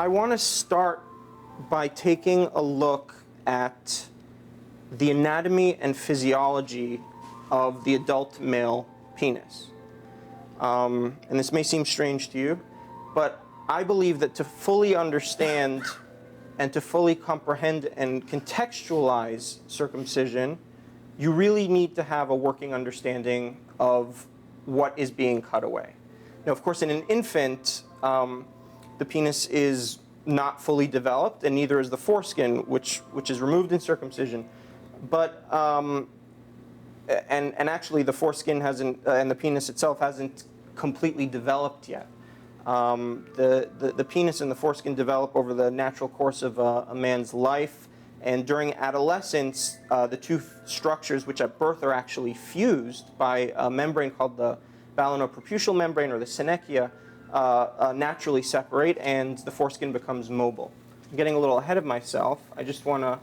I want to start by taking a look at the anatomy and physiology of the adult male penis. And this may seem strange to you, but I believe that to fully understand and to fully comprehend and contextualize circumcision, you really need to have a working understanding of what is being cut away. Now, of course, in an infant, the penis is not fully developed, and neither is the foreskin, which is removed in circumcision. But and actually, the foreskin hasn't, and the penis itself hasn't completely developed yet. The penis and the foreskin develop over the natural course of a man's life, and during adolescence, the two structures, which at birth are actually fused by a membrane called the balanopreputial membrane, or the synechia, naturally separate, and the foreskin becomes mobile. I'm getting a little ahead of myself. I just want to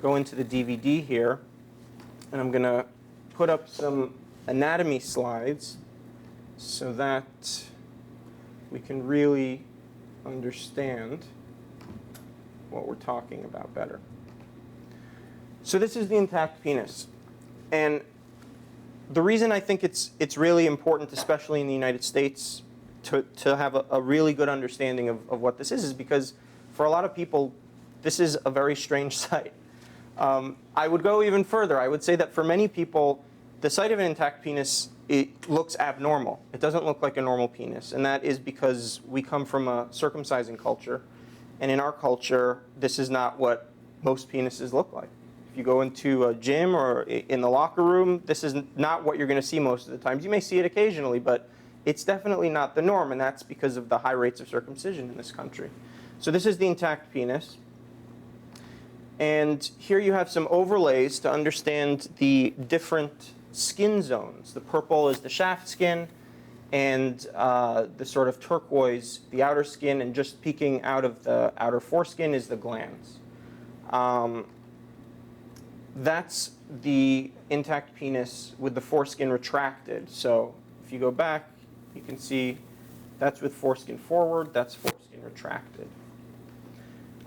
go into the DVD here, and I'm going to put up some anatomy slides so that we can really understand what we're talking about better. So this is the intact penis. And the reason I think it's really important, especially in the United States, to have a really good understanding of what this is because for a lot of people, this is a very strange sight. I would go even further. I would say that for many people, the sight of an intact penis, it looks abnormal. It doesn't look like a normal penis. And that is because we come from a circumcising culture. And in our culture, this is not what most penises look like. If you go into a gym or in the locker room, this is not what you're going to see most of the times. You may see it occasionally, but it's definitely not the norm, and that's because of the high rates of circumcision in this country. So this is the intact penis. And here you have some overlays to understand the different skin zones. The purple is the shaft skin, and the sort of turquoise, the outer skin, and just peeking out of the outer foreskin is the glands. That's the intact penis with the foreskin retracted. So if you go back, you can see that's with foreskin forward, that's foreskin retracted.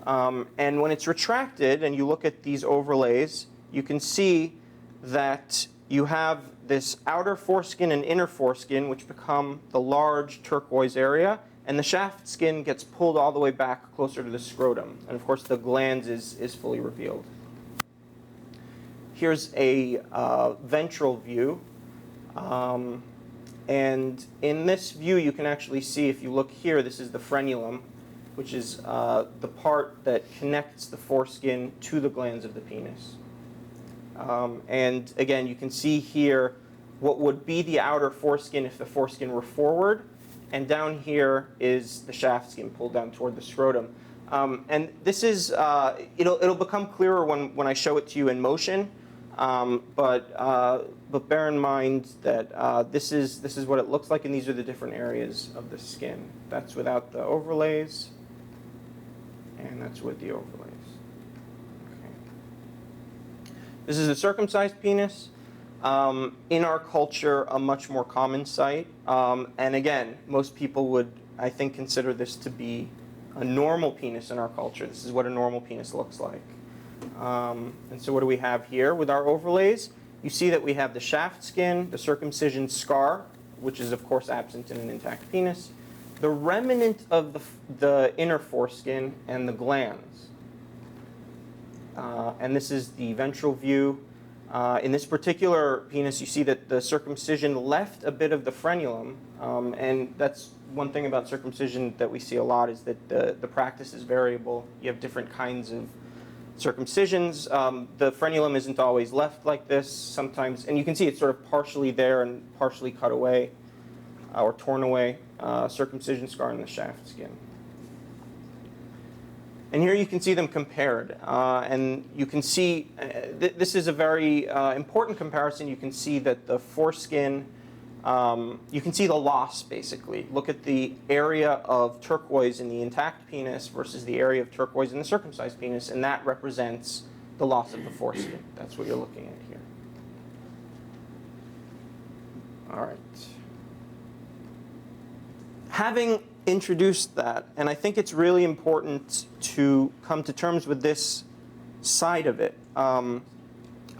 And when it's retracted and you look at these overlays, you can see that you have this outer foreskin and inner foreskin, which become the large turquoise area, and the shaft skin gets pulled all the way back closer to the scrotum. And of course, the glands is fully revealed. Here's a ventral view. And in this view, you can actually see, if you look here, this is the frenulum, which is the part that connects the foreskin to the glands of the penis. And again, you can see here what would be the outer foreskin if the foreskin were forward, and down here is the shaft skin pulled down toward the scrotum. And this is, it'll become clearer when I show it to you in motion, but bear in mind that this is what it looks like, and these are the different areas of the skin. That's without the overlays, and that's with the overlays. Okay. This is a circumcised penis. In our culture, a much more common sight. And again, most people would, I think, consider this to be a normal penis in our culture. This is what a normal penis looks like. And so what do we have here with our overlays? You see that we have the shaft skin, the circumcision scar, which is of course absent in an intact penis, the remnant of the inner foreskin, and the glands. And this is the ventral view. In this particular penis, you see that the circumcision left a bit of the frenulum, and that's one thing about circumcision that we see a lot, is that the practice is variable. You have different kinds of circumcisions. The frenulum isn't always left like this sometimes, and you can see it's sort of partially there and partially cut away or torn away, circumcision scar in the shaft skin. And here you can see them compared, and you can see this is a very important comparison. You can see that the foreskin, you can see the loss basically. Look at the area of turquoise in the intact penis versus the area of turquoise in the circumcised penis, and that represents the loss of the foreskin. That's what you're looking at here. All right. Having introduced that, and I think it's really important to come to terms with this side of it.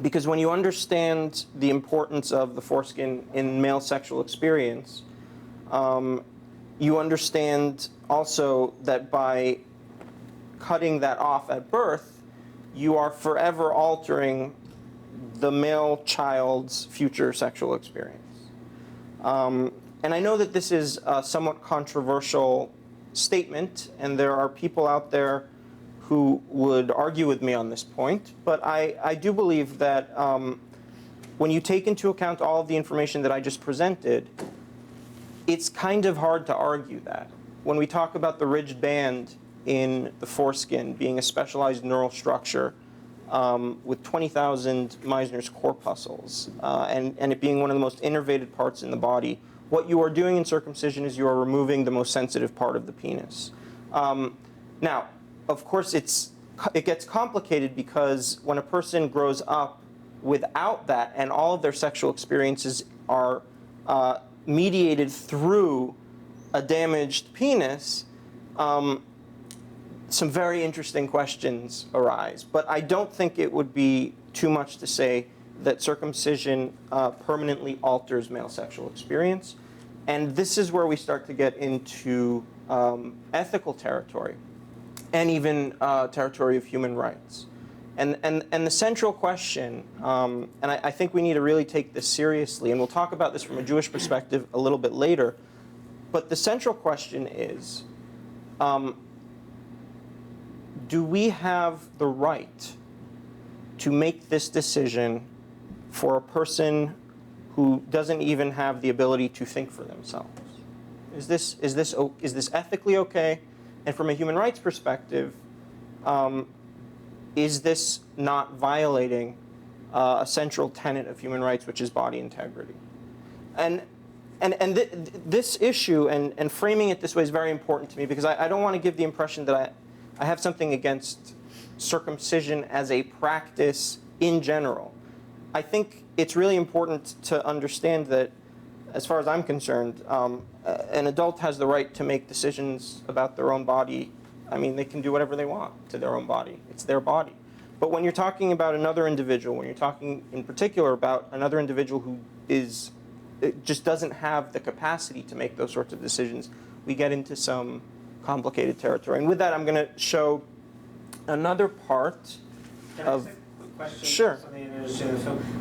Because when you understand the importance of the foreskin in male sexual experience, you understand also that by cutting that off at birth, you are forever altering the male child's future sexual experience. And I know that this is a somewhat controversial statement, and there are people out there who would argue with me on this point, but I do believe that when you take into account all of the information that I just presented, it's kind of hard to argue that. When we talk about the ridged band in the foreskin being a specialized neural structure with 20,000 Meissner's corpuscles, and it being one of the most innervated parts in the body, what you are doing in circumcision is you are removing the most sensitive part of the penis. Now, of course, it gets complicated because when a person grows up without that and all of their sexual experiences are mediated through a damaged penis, some very interesting questions arise. But I don't think it would be too much to say that circumcision permanently alters male sexual experience. And this is where we start to get into ethical territory and even territory of human rights. And the central question, and I think we need to really take this seriously, and we'll talk about this from a Jewish perspective a little bit later, but the central question is, do we have the right to make this decision for a person who doesn't even have the ability to think for themselves? Is this ethically okay? And from a human rights perspective, is this not violating a central tenet of human rights, which is body integrity? And this issue and framing it this way is very important to me because I don't want to give the impression that I have something against circumcision as a practice in general. I think it's really important to understand that, as far as I'm concerned, an adult has the right to make decisions about their own body. I mean, they can do whatever they want to their own body. It's their body. But when you're talking about another individual, when you're talking in particular about another individual who just doesn't have the capacity to make those sorts of decisions, we get into some complicated territory. And with that, I'm going to show another part of... Question. Sure.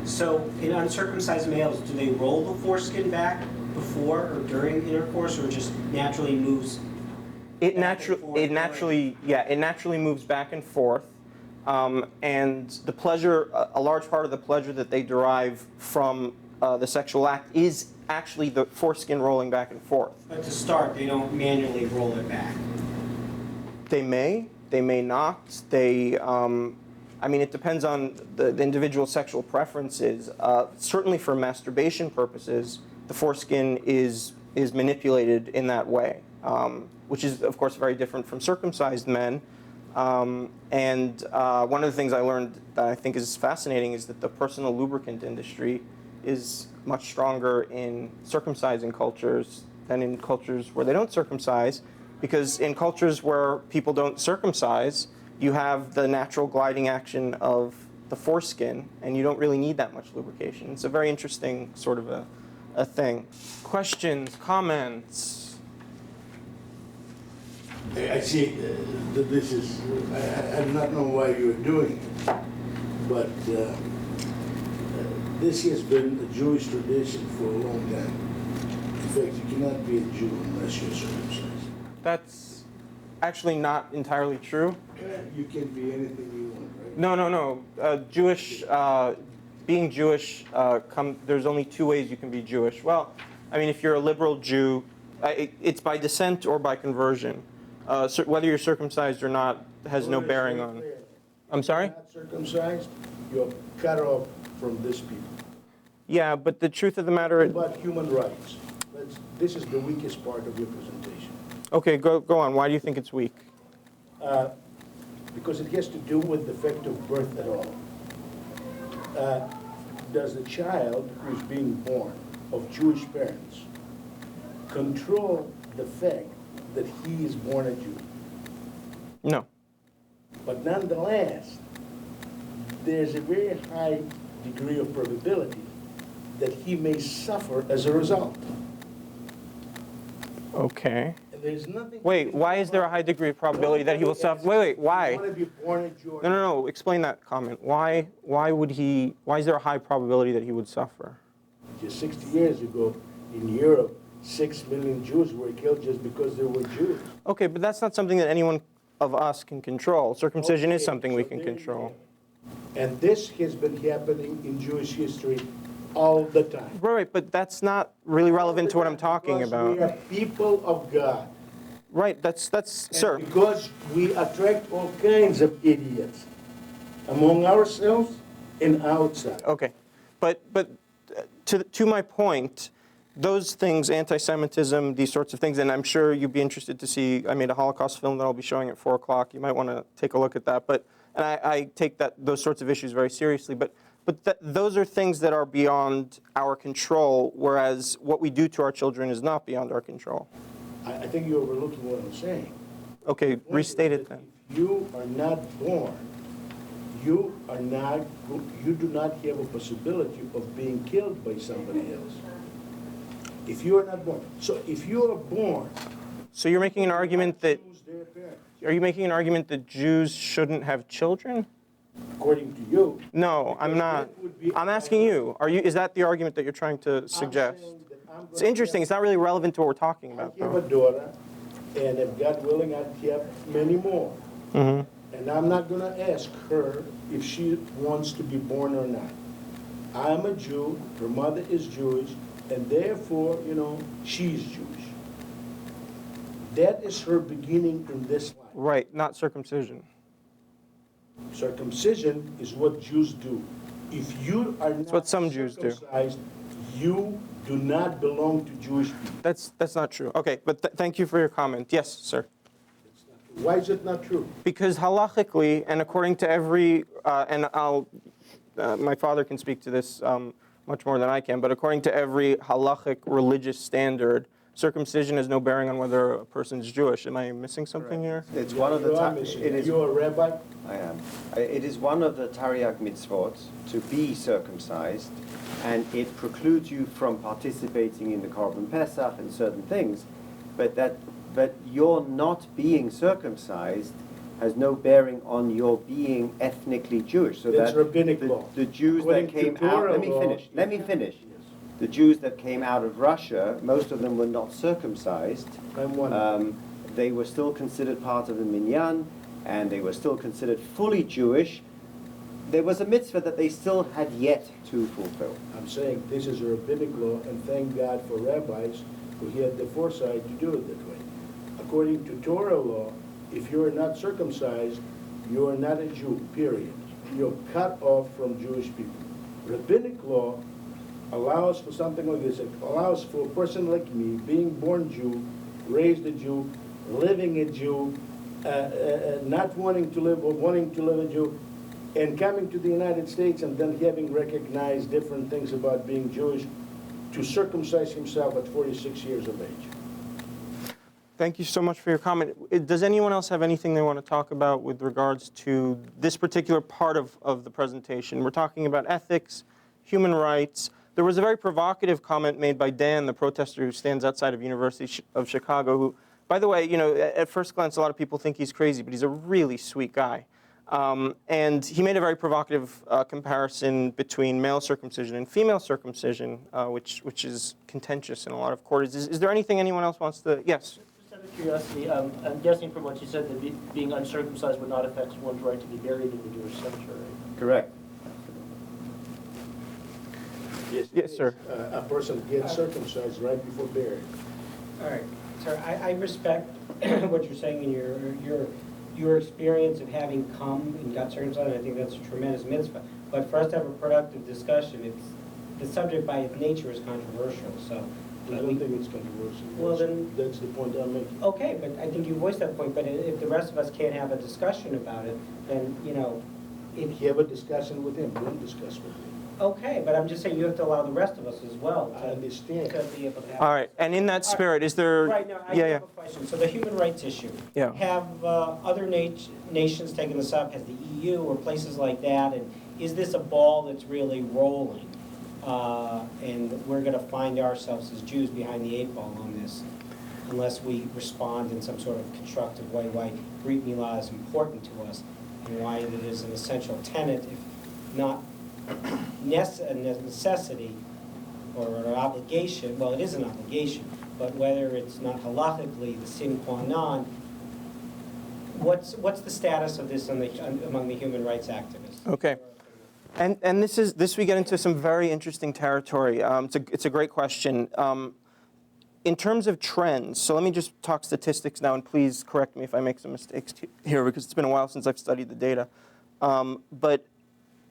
So in uncircumcised males, do they roll the foreskin back before or during intercourse, or just naturally moves? It naturally moves back and forth, and the pleasure, a large part of the pleasure that they derive from the sexual act is actually the foreskin rolling back and forth. But to start, they don't manually roll it back. They may not. I mean, it depends on the individual sexual preferences. Certainly for masturbation purposes, the foreskin is manipulated in that way, which is, of course, very different from circumcised men. And one of the things I learned that I think is fascinating is that the personal lubricant industry is much stronger in circumcising cultures than in cultures where they don't circumcise, because in cultures where people don't circumcise, you have the natural gliding action of the foreskin, and you don't really need that much lubrication. It's a very interesting sort of a thing. Questions, comments? I see that this is, I do not know why you're doing it, but this has been a Jewish tradition for a long time. In fact, you cannot be a Jew unless you're circumcised. That's actually not entirely true. You can be anything you want, right? No. Being Jewish, there's only two ways you can be Jewish. Well, I mean, if you're a liberal Jew, it's by descent or by conversion. Whether you're circumcised or not has no bearing on. I'm sorry? If you're not circumcised, you're cut off from this people. Yeah, but the truth of the matter is... About human rights. This is the weakest part of your presentation. Okay, go on. Why do you think it's weak? Because it has to do with the fact of birth at all. Does the child who's being born of Jewish parents control the fact that he is born a Jew. No. But nonetheless, there's a very high degree of probability that he may suffer as a result. Okay. And there's nothing. Wait, why is there a high degree of probability that he will suffer? Wait, why? You want to be born a Jew? No. Explain that comment. Why is there a high probability that he would suffer? Just 60 years ago in Europe, 6 million Jews were killed just because they were Jews. Okay, but that's not something that anyone of us can control. Circumcision is Okay, something we so can there you control. go. And this has been happening in Jewish history all the time. Right, but that's not really relevant to what I'm talking Because about. we are people of God. Right, that's And sir. because we attract all kinds of idiots among ourselves and outside. Okay, but to my point, those things, anti-Semitism, these sorts of things, and I'm sure you'd be interested to see. I made a Holocaust film that I'll be showing at 4 o'clock. You might want to take a look at that. And I take those sorts of issues very seriously. But those are things that are beyond our control, whereas what we do to our children is not beyond our control. I think you're overlooking what I'm saying. Okay, The point restate is it that then. If you are not born, you do not have a possibility of being killed by somebody else. If you are not born. So if you are born, So you're making an argument that choose their parents. are you making an argument that Jews shouldn't have children? According to you. No, I'm Because not. that would be- I'm asking you. Is that the argument that you're trying to suggest? I'm saying that I'm It's gonna interesting. have- It's not really relevant to what we're talking I about, have a though. daughter, and if God willing, I have many more. Mhm. And I'm not going to ask her if she wants to be born or not. I'm a Jew, her mother is Jewish, and therefore, she's Jewish. That is her beginning in this life. Right, not circumcision. Circumcision is what Jews do. If you are not what some Jews do. circumcised, you do not belong to Jewish people. That's not true. Okay, but thank you for your comment. Yes, sir. Why is it not true? Because halachically, and according to every, my father can speak to this much more than I can, but according to every halachic religious standard, circumcision has no bearing on whether a person's Jewish. Am I missing something here? It's one of the. You are It missing. is. You're a rabbi? I am. It is one of the Tariq mitzvot to be circumcised, and it precludes you from participating in the Korban Pesach and certain things, but your not being circumcised has no bearing on your being ethnically Jewish. So That's that rabbinic law. the Jews According that to came out. Torah Let me law, finish. Let me finish. The Jews that came out of Russia, most of them were not circumcised. I'm one. They were still considered part of the minyan, and they were still considered fully Jewish. There was a mitzvah that they still had yet to fulfill. I'm saying this is a rabbinic law, and thank God for rabbis who had the foresight to do it that way. According to Torah law, if you are not circumcised, you are not a Jew, period. You're cut off from Jewish people. Rabbinic law allows for something like this. It allows for a person like me, being born Jew, raised a Jew, living a Jew, not wanting to live or wanting to live a Jew, and coming to the United States and then having recognized different things about being Jewish, to circumcise himself at 46 years of age. Thank you so much for your comment. Does anyone else have anything they want to talk about with regards to this particular part of the presentation? We're talking about ethics, human rights. There was a very provocative comment made by Dan, the protester who stands outside of University of Chicago, who, by the way, at first glance, a lot of people think he's crazy, but he's a really sweet guy. And he made a very provocative comparison between male circumcision and female circumcision, which is contentious in a lot of quarters. Is there anything anyone else wants to? Yes. Just out of curiosity, I'm guessing from what you said that being uncircumcised would not affect one's right to be buried in the Jewish cemetery. Correct. Yes, sir. A person gets circumcised right before burial. All right, sir, I respect what you're saying in your experience of having come and got circumcised, and I think that's a tremendous mitzvah. But for us to have a productive discussion, the subject by its nature is controversial, so. I don't think it's controversial. Well, then- That's the point I'm making. Okay, but I think you voiced that point, but if the rest of us can't have a discussion about it, then, if Have a discussion with him, don't discuss with him. Okay, but I'm just saying you have to allow the rest of us as well I understand. to be able to have. All right, and in that spirit, is there? Right, now, I Yeah, have a question. So the human rights issue. Yeah. Have other nations taken this up? Has the EU or places like that? And is this a ball that's really rolling? And we're going to find ourselves as Jews behind the 8 ball on this unless we respond in some sort of constructive way why Brit Milah is important to us and why it is an essential tenet, if not a necessity or an obligation. Well, it is an obligation, but whether it's not halachically the sine qua non, what's the status of this among the human rights activists? Okay. And this we get into some very interesting territory. It's a great question. In terms of trends, so let me just talk statistics now, and please correct me if I make some mistakes here, because it's been a while since I've studied the data. But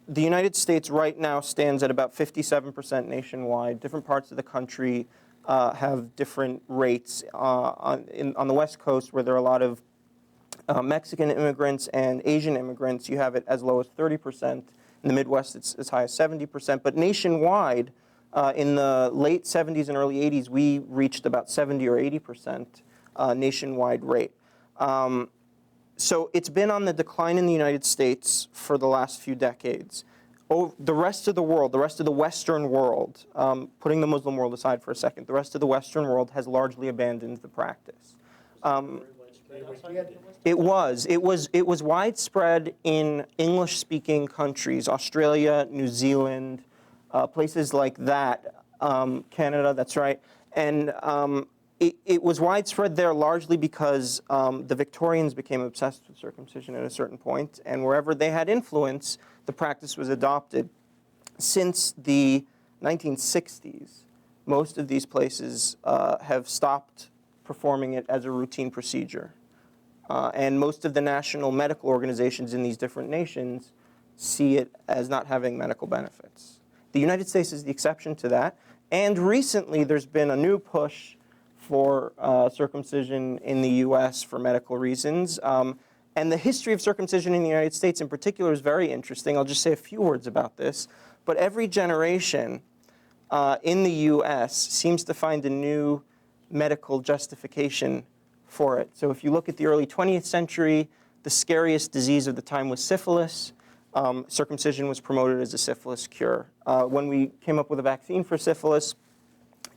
the United States right now stands at about 57% nationwide. Different parts of the country have different rates. On the West Coast, where there are a lot of Mexican immigrants and Asian immigrants, you have it as low as 30%. In the Midwest, it's as high as 70%. But nationwide, in the late 70s and early 80s, we reached about 70 or 80% nationwide rate. So it's been on the decline in the United States for the last few decades. The rest of the world, the rest of the Western world, putting the Muslim world aside for a second, the rest of the Western world has largely abandoned the practice. It was widespread in English-speaking countries, Australia, New Zealand, places like that, Canada, that's right. And it was widespread there largely because the Victorians became obsessed with circumcision at a certain point, and wherever they had influence, the practice was adopted. Since the 1960s, most of these places have stopped performing it as a routine procedure. And most of the national medical organizations in these different nations see it as not having medical benefits. The United States is the exception to that. And recently, there's been a new push for circumcision in the U.S. for medical reasons. And the history of circumcision in the United States in particular is very interesting. I'll just say a few words about this. But every generation in the U.S. seems to find a new medical justification for it. So if you look at the early 20th century, the scariest disease of the time was syphilis. Circumcision was promoted as a syphilis cure. When we came up with a vaccine for syphilis,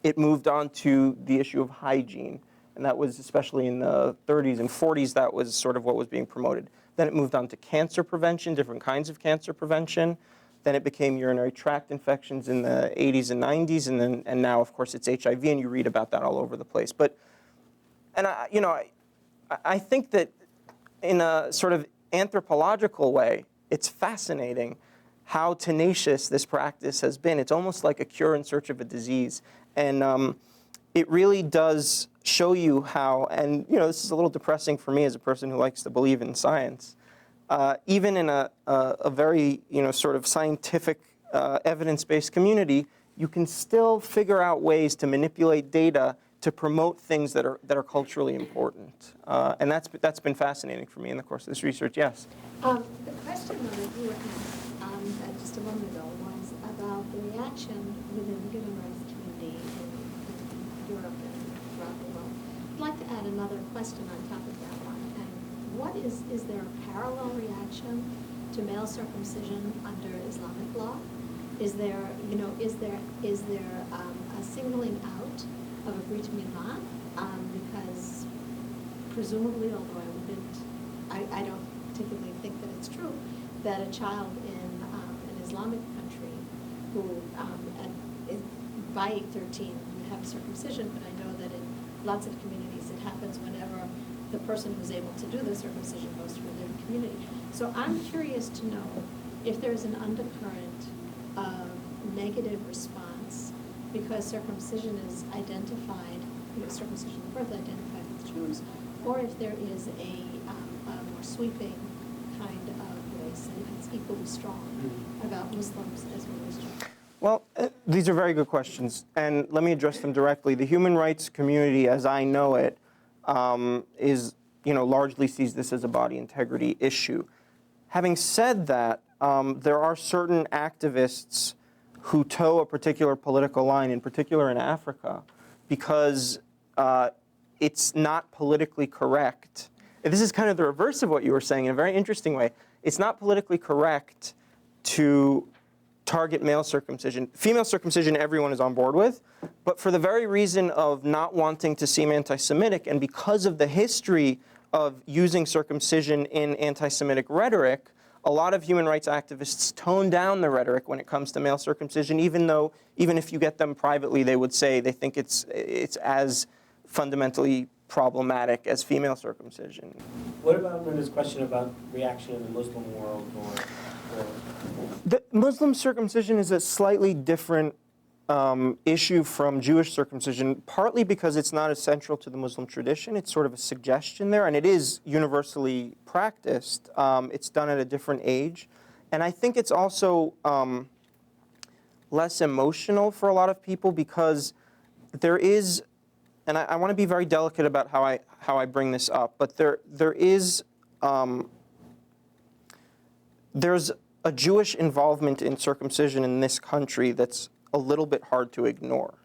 it moved on to the issue of hygiene. And that was especially in the 30s and 40s, that was sort of what was being promoted. Then it moved on to cancer prevention, different kinds of cancer prevention. Then it became urinary tract infections in the 80s and 90s, and now, of course, it's HIV, and you read about that all over the place. I think that in a sort of anthropological way, it's fascinating how tenacious this practice has been. It's almost like a cure in search of a disease. And it really does show you how, and this is a little depressing for me as a person who likes to believe in science, even in a very sort of scientific evidence-based community, you can still figure out ways to manipulate data to promote things that are culturally important. And that's been fascinating for me in the course of this research. Yes? The question that you asked just a moment ago was about the reaction within the human rights community in Europe and throughout the world. I'd like to add another question on top of that one. And what is there a parallel reaction to male circumcision under Islamic law? Is there a singling out of a Brit Milah? Because presumably, although I don't typically think that it's true, that a child in an Islamic country who by age 13 would have circumcision, but I know that in lots of communities it happens whenever the person who's able to do the circumcision goes to a different community. So I'm curious to know if there's an undercurrent of negative response because circumcision is identified, circumcision of birth identified with Jews, or if there is a more sweeping kind of voice, and if it's equally strong about Muslims as well as Jews. Well, these are very good questions, and let me address them directly. The human rights community, as I know it, is, largely sees this as a body integrity issue. Having said that, there are certain activists who toe a particular political line, in particular in Africa, because it's not politically correct. And this is kind of the reverse of what you were saying in a very interesting way. It's not politically correct to target male circumcision. Female circumcision, everyone is on board with, but for the very reason of not wanting to seem anti-Semitic, and because of the history of using circumcision in anti-Semitic rhetoric, a lot of human rights activists tone down the rhetoric when it comes to male circumcision, even if you get them privately, they would say they think it's as fundamentally problematic as female circumcision. What about Linda's question about reaction in the Muslim world or The Muslim circumcision is a slightly different issue from Jewish circumcision, partly because it's not as central to the Muslim tradition. It's sort of a suggestion there, and it is universally practiced. It's done at a different age. And I think it's also less emotional for a lot of people because there is, and I want to be very delicate about how I bring this up, but there's a Jewish involvement in circumcision in this country that's a little bit hard to ignore.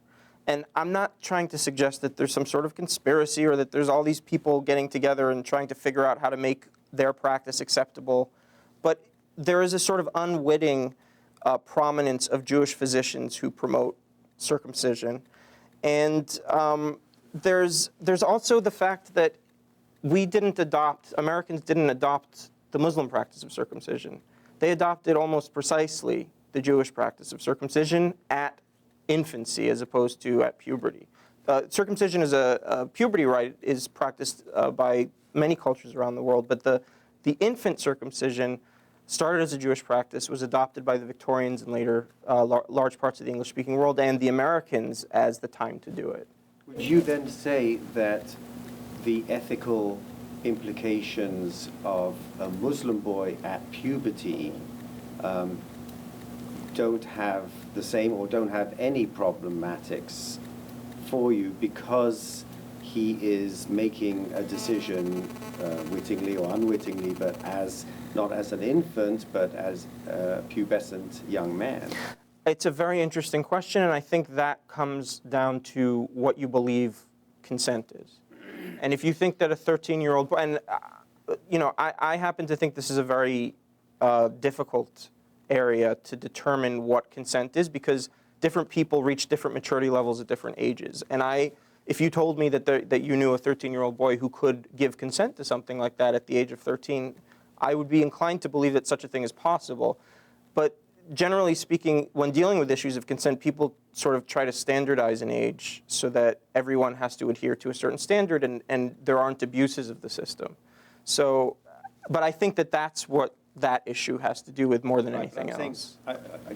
And I'm not trying to suggest that there's some sort of conspiracy or that there's all these people getting together and trying to figure out how to make their practice acceptable, but there is a sort of unwitting prominence of Jewish physicians who promote circumcision. And there's also the fact that Americans didn't adopt the Muslim practice of circumcision. They adopted almost precisely the Jewish practice of circumcision at infancy as opposed to at puberty. Circumcision as a puberty rite is practiced by many cultures around the world, but the infant circumcision started as a Jewish practice, was adopted by the Victorians and later large parts of the English-speaking world, and the Americans as the time to do it. Would you then say that the ethical implications of a Muslim boy at puberty don't have the same or don't have any problematics for you because he is making a decision wittingly or unwittingly, but not as an infant, but as a pubescent young man? It's a very interesting question, and I think that comes down to what you believe consent is. And if you think that a 13-year-old boy, and I happen to think this is a very difficult area to determine what consent is because different people reach different maturity levels at different ages. And if you told me that you knew a 13-year-old boy who could give consent to something like that at the age of 13, I would be inclined to believe that such a thing is possible. But generally speaking, when dealing with issues of consent, people sort of try to standardize an age so that everyone has to adhere to a certain standard and there aren't abuses of the system. So, but I think that's what that issue has to do with more than anything else.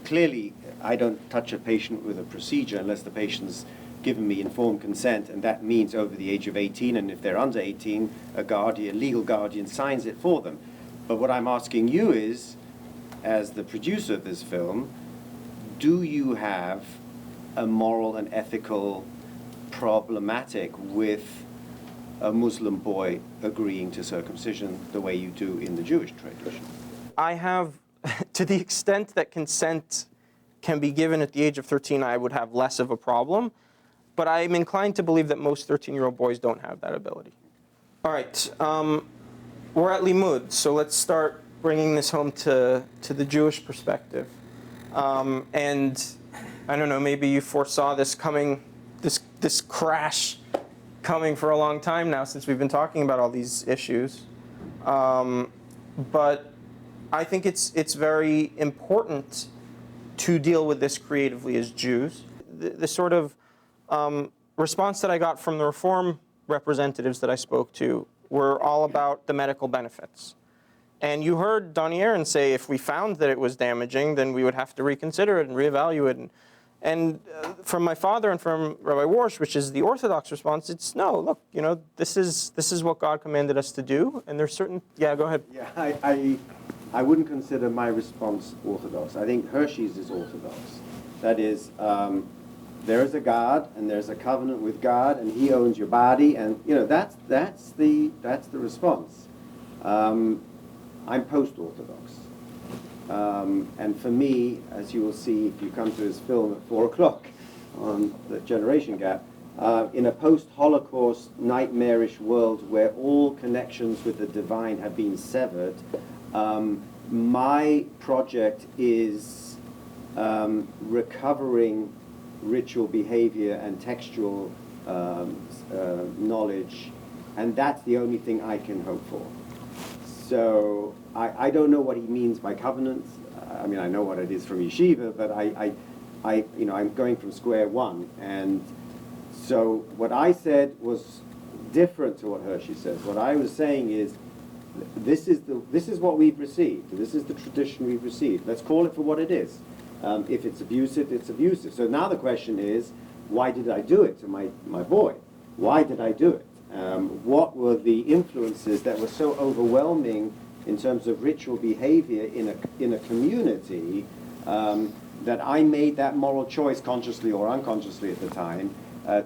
Clearly, I don't touch a patient with a procedure unless the patient's given me informed consent, and that means over the age of 18, and if they're under 18, a legal guardian signs it for them. But what I'm asking you is, as the producer of this film, do you have a moral and ethical problematic with a Muslim boy agreeing to circumcision the way you do in the Jewish tradition? I have, to the extent that consent can be given at the age of 13, I would have less of a problem. But I'm inclined to believe that most 13-year-old boys don't have that ability. All right, we're at Limmud, so let's start bringing this home to the Jewish perspective. And I don't know, maybe you foresaw this coming, this crash coming for a long time now since we've been talking about all these issues. But I think it's very important to deal with this creatively as Jews. The sort of response that I got from the Reform representatives that I spoke to were all about the medical benefits. And you heard Donnie Aaron say if we found that it was damaging, then we would have to reconsider it and reevaluate it. And from my father and from Rabbi Warsh, which is the Orthodox response, it's no, look, this is what God commanded us to do, and there's certain, yeah, go ahead. Yeah, I wouldn't consider my response Orthodox. I think Hershey's is Orthodox. That is, there is a God, and there's a covenant with God, and He owns your body, and that's the response. I'm post-Orthodox. And for me, as you will see if you come to his film at 4 o'clock on the generation gap, in a post-Holocaust nightmarish world where all connections with the divine have been severed, my project is recovering ritual behavior and textual knowledge, and that's the only thing I can hope for. So I don't know what he means by covenants. I mean, I know what it is from yeshiva, but I'm going from square one. And so what I said was different to what Hershey says. What I was saying is, this is what we've received. This is the tradition we've received. Let's call it for what it is. If it's abusive, it's abusive. So now the question is, why did I do it to my boy? Why did I do it? What were the influences that were so overwhelming in terms of ritual behavior in a community that I made that moral choice, consciously or unconsciously at the time,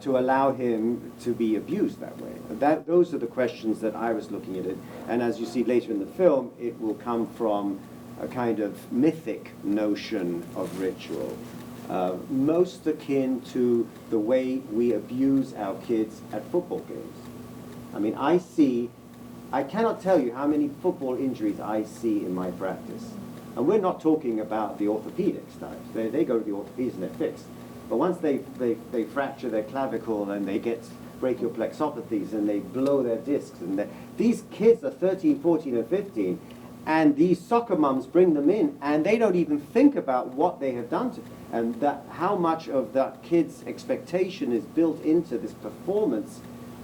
to allow him to be abused that way? Those are the questions that I was looking at it. And as you see later in the film, it will come from a kind of mythic notion of ritual, most akin to the way we abuse our kids at football games. I mean, I cannot tell you how many football injuries I see in my practice. And we're not talking about the orthopedics types. They go to the orthopedics and they're fixed. But once they fracture their clavicle and they get brachial plexopathies and they blow their discs, and these kids are 13, 14, and 15, and these soccer mums bring them in, and they don't even think about what they have done to, and that how much of that kid's expectation is built into this performance,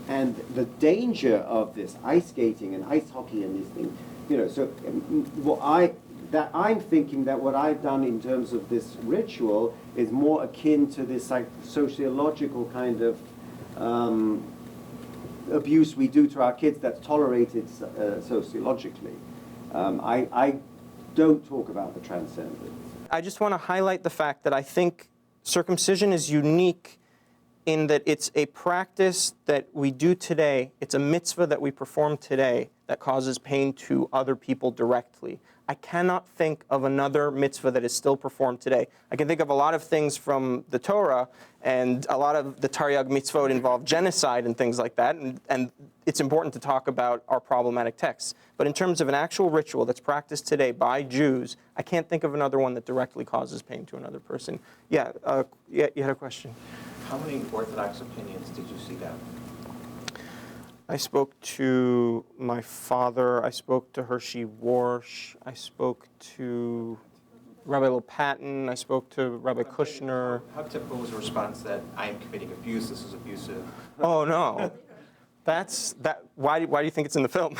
and the danger of this ice skating and ice hockey and these things, you know. So I'm thinking that what I've done in terms of this ritual is more akin to this like sociological kind of abuse we do to our kids that's tolerated sociologically. I don't talk about the transcendent. I just want to highlight the fact that I think circumcision is unique in that it's a practice that we do today. It's a mitzvah that we perform today that causes pain to other people directly. I cannot think of another mitzvah that is still performed today. I can think of a lot of things from the Torah, and a lot of the Taryag mitzvot involve genocide and things like that, and it's important to talk about our problematic texts. But in terms of an actual ritual that's practiced today by Jews, I can't think of another one that directly causes pain to another person. Yeah, you had a question? How many Orthodox opinions did you seek out? I spoke to my father, I spoke to Hershey Warsh, I spoke to Rabbi Lopatin, I spoke to Rabbi Kushner. How typical was the response that I am committing abuse, this is abusive? Oh, no. Why do you think it's in the film?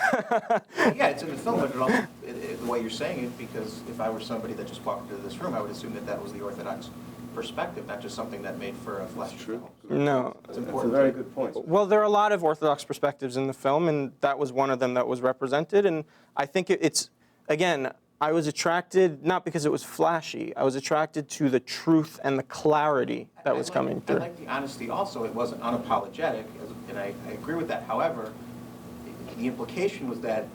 Yeah, it's in the film, but it also, the way you're saying it, because if I were somebody that just walked into this room, I would assume that that was the Orthodox perspective, not just something that made for a flesh film. No. It's That's a important. very good point. Well, there are a lot of Orthodox perspectives in the film, and that was one of them that was represented. And I think it's, again, I was attracted, not because it was flashy, I was attracted to the truth and the clarity that was coming through. I like the honesty also. It wasn't unapologetic, and I agree with that. However, the implication was that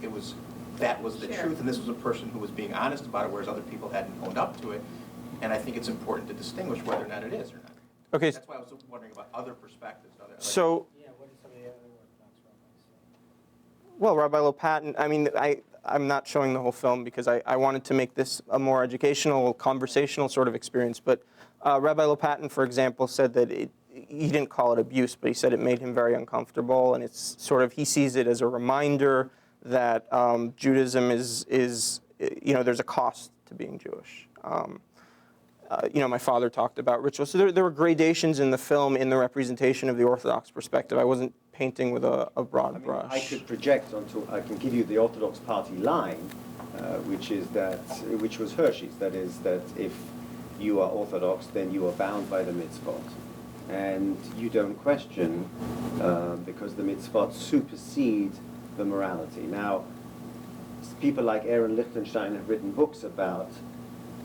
that was the truth, and this was a person who was being honest about it, whereas other people hadn't owned up to it. And I think it's important to distinguish whether or not it is or not. Okay. That's why I was wondering about other perspectives. So, Yeah, what did some of the other Orthodox rabbis say? well, Rabbi Lopatin, I mean, I'm not showing the whole film because I wanted to make this a more educational, conversational sort of experience. But Rabbi Lopatin, for example, said that he didn't call it abuse, but he said it made him very uncomfortable. And it's sort of, he sees it as a reminder that Judaism is, there's a cost to being Jewish. My father talked about rituals. So there were gradations in the film in the representation of the Orthodox perspective. I wasn't painting with a broad brush. I could project onto, I can give you the Orthodox Party line, which was Hershey's. That is, that if you are Orthodox, then you are bound by the mitzvot. And you don't question, because the mitzvot supersede the morality. Now, people like Aaron Lichtenstein have written books about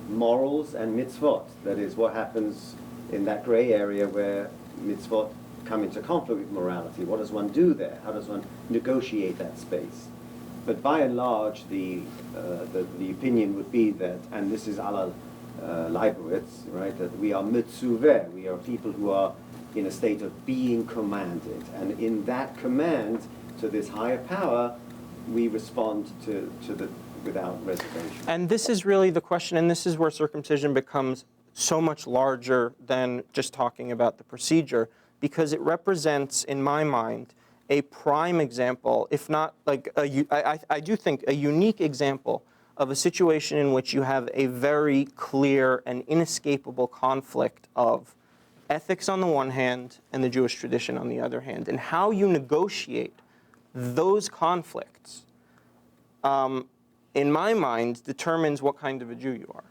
morals and mitzvot. That is, what happens in that gray area where mitzvot come into conflict with morality. What does one do there? How does one negotiate that space? But by and large, the opinion would be that, and this is a la Leibowitz, right, that we are mitzuveh, we are people who are in a state of being commanded. And in that command to this higher power, we respond to the without reservation. And this is really the question, and this is where circumcision becomes so much larger than just talking about the procedure, because it represents, in my mind, a prime example, if not like I do think a unique example of a situation in which you have a very clear and inescapable conflict of ethics on the one hand and the Jewish tradition on the other hand, and how you negotiate those conflicts, in my mind, determines what kind of a Jew you are.